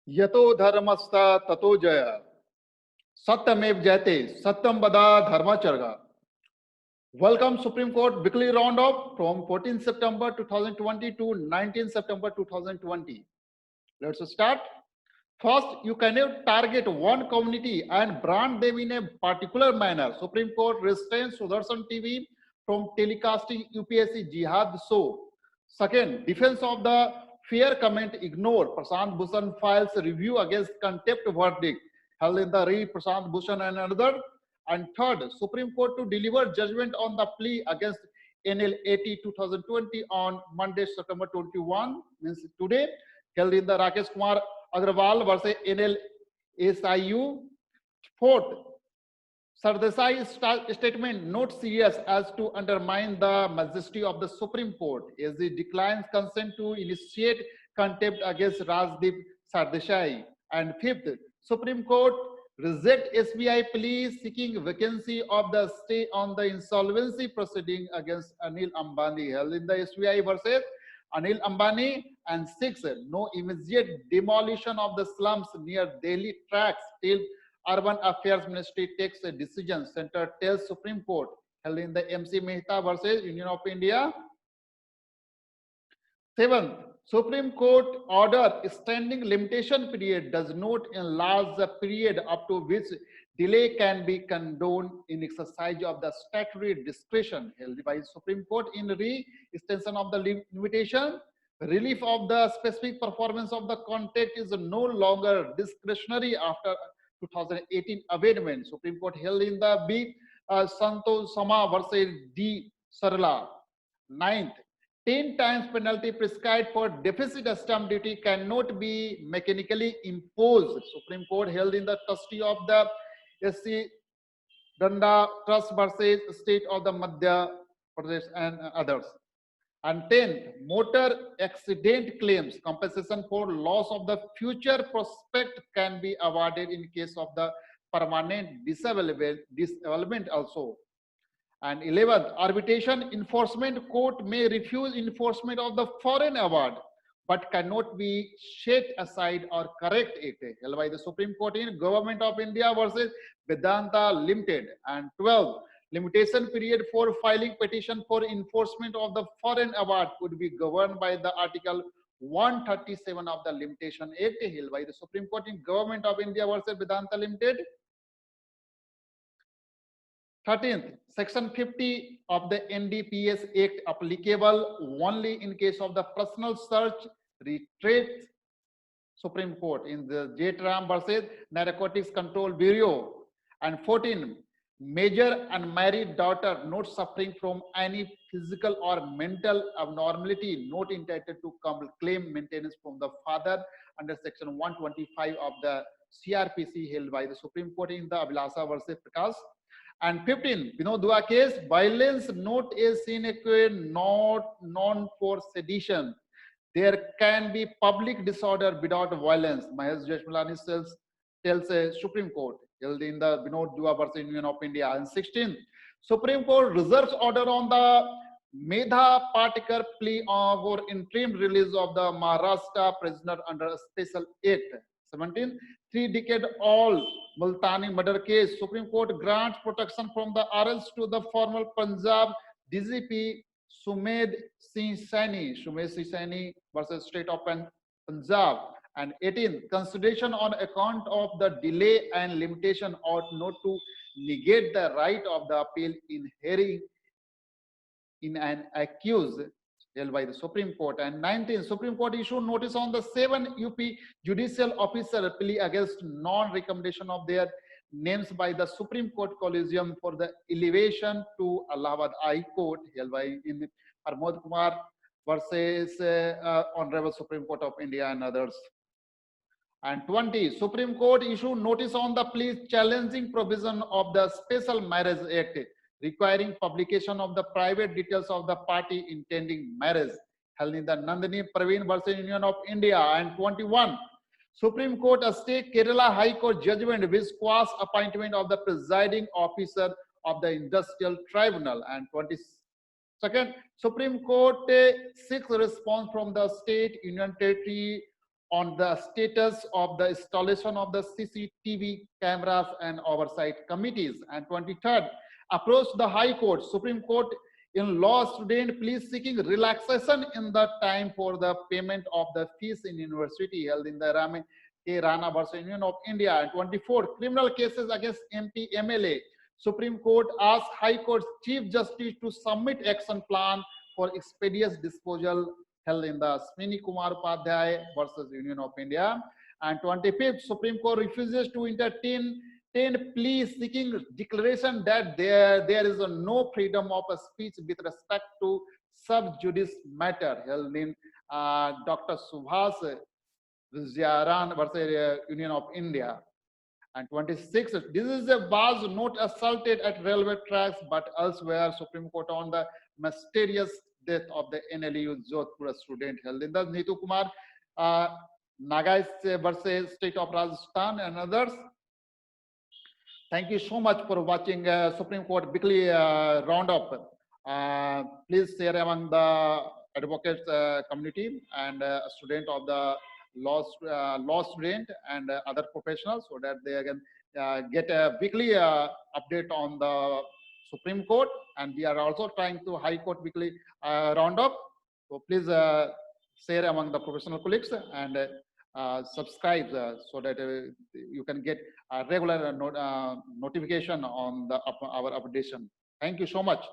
यतो धर्मस्थ ततो जय सत्यमेव जयते सत्यम बदा धर्मचर्गा. Welcome Supreme Court weekly roundup from 14 September 2020 to 19 September 2020. Let's start. First, you cannot target one community and brand them in a particular manner. Supreme Court restrains Sudarshan TV from telecasting UPSC jihad show. Second, defense of the fair comment ignore. Prashant Bhushan files a review against contempt verdict held in the Re Prashant Bhushan and another. And third, Supreme Court to deliver judgment on the plea against NL 80 2020 on Monday, September 21, means today, held in the Rakesh Kumar Agrawal versus NL SIU. Fourth, Sardesai's statement not serious as to undermine the majesty of the Supreme Court as it declines consent to initiate contempt against Rajdeep Sardesai. And fifth, Supreme Court reject SBI plea seeking vacancy of the stay on the insolvency proceeding against Anil Ambani held in the SBI versus Anil Ambani. And six, no immediate demolition of the slums near Delhi tracks till Urban Affairs Ministry takes a decision. Center tells Supreme Court held in the MC Mehta versus Union of India. Seventh, Supreme Court order standing limitation period does not enlarge the period up to which delay can be condoned in exercise of the statutory discretion held by Supreme Court in re-extension of the limitation. Relief of the specific performance of the contract is no longer discretionary after 2018 amendment. Supreme Court held in the B. Santo Sama versus D. Sarla. Ninth, 10 times penalty prescribed for deficit stamp duty cannot be mechanically imposed. Supreme Court held in the trustee of the SC Danda Trust versus State of the Madhya Pradesh and others. And 10th, motor accident claims compensation for loss of the future prospect can be awarded in case of the permanent disablement also. And 11th, arbitration enforcement court may refuse enforcement of the foreign award but cannot be set aside or correct it held by the Supreme Court in Government of India versus Vedanta Limited. And 12, limitation period for filing petition for enforcement of the foreign award could be governed by the Article 137 of the Limitation Act held by the Supreme Court in Government of India versus Vedanta Limited. 13th, Section 50 of the NDPS Act applicable only in case of the personal search retreat. Supreme Court in the JTRAM versus Narcotics Control Bureau. And 14, major unmarried daughter not suffering from any physical or mental abnormality not entitled to claim maintenance from the father under Section 125 of the CRPC held by the Supreme Court in the Abhilasa versus Prakash. And 15, Vinod Dua case, violence not a sine qua non for sedition. There can be public disorder without violence. Mahesh Jeshmalani tells a Supreme Court held in the Vinod Dua versus Union of India. And 16, Supreme Court reserves order on the Medha Patekar plea for interim release of the Maharashtra prisoner under a special act. 17, 3-decade-old Multani murder case. Supreme Court grants protection from the arrest to the former Punjab DGP Sumed Singh Saini versus State of Punjab. And 18, consideration on account of the delay and limitation ought not to negate the right of the appeal in hearing in an accused held by the Supreme Court. And 19, Supreme Court issued notice on the 7 UP judicial officer plea against non-recommendation of their names by the Supreme Court Collegium for the elevation to Allahabad High Court held by in Pramod Kumar versus Honorable Supreme Court of India and others. And 20, Supreme Court issued notice on the plea challenging provision of the Special Marriage Act requiring publication of the private details of the party intending marriage held in the Nandini Praveen versus Union of India. And 21, Supreme Court stay Kerala High Court judgment which quash appointment of the presiding officer of the Industrial Tribunal. And 22nd, Supreme Court seeks response from the state, union territory on the status of the installation of the CCTV cameras and oversight committees. And 23rd, approach the High Court, Supreme Court in law student please seeking relaxation in the time for the payment of the fees in university held in the Rana versus Union of India. And 24, criminal cases against MP MLA. Supreme Court asked High Court Chief Justice to submit action plan for expeditious disposal held in the Swini Kumar Upadhyay versus Union of India. And 25th, Supreme Court refuses to entertain 10 pleas seeking declaration that there is no freedom of speech with respect to sub judice matter held in Dr. Subhas Vijayaraghavan versus Union of India. And 26, this is a was not assaulted at railway tracks but elsewhere. Supreme Court on the mysterious death of the NLU Jodhpur student held in the Neetu Kumar Nagai versus State of Rajasthan and others. Thank you so much for watching Supreme Court weekly roundup. Please share among the advocates community and student of the law student and other professionals so that they can get a weekly update on the Supreme Court. And we are also trying to High Court weekly roundup. So please share among the professional colleagues and subscribe so that you can get a regular notification on our updation. Thank you so much.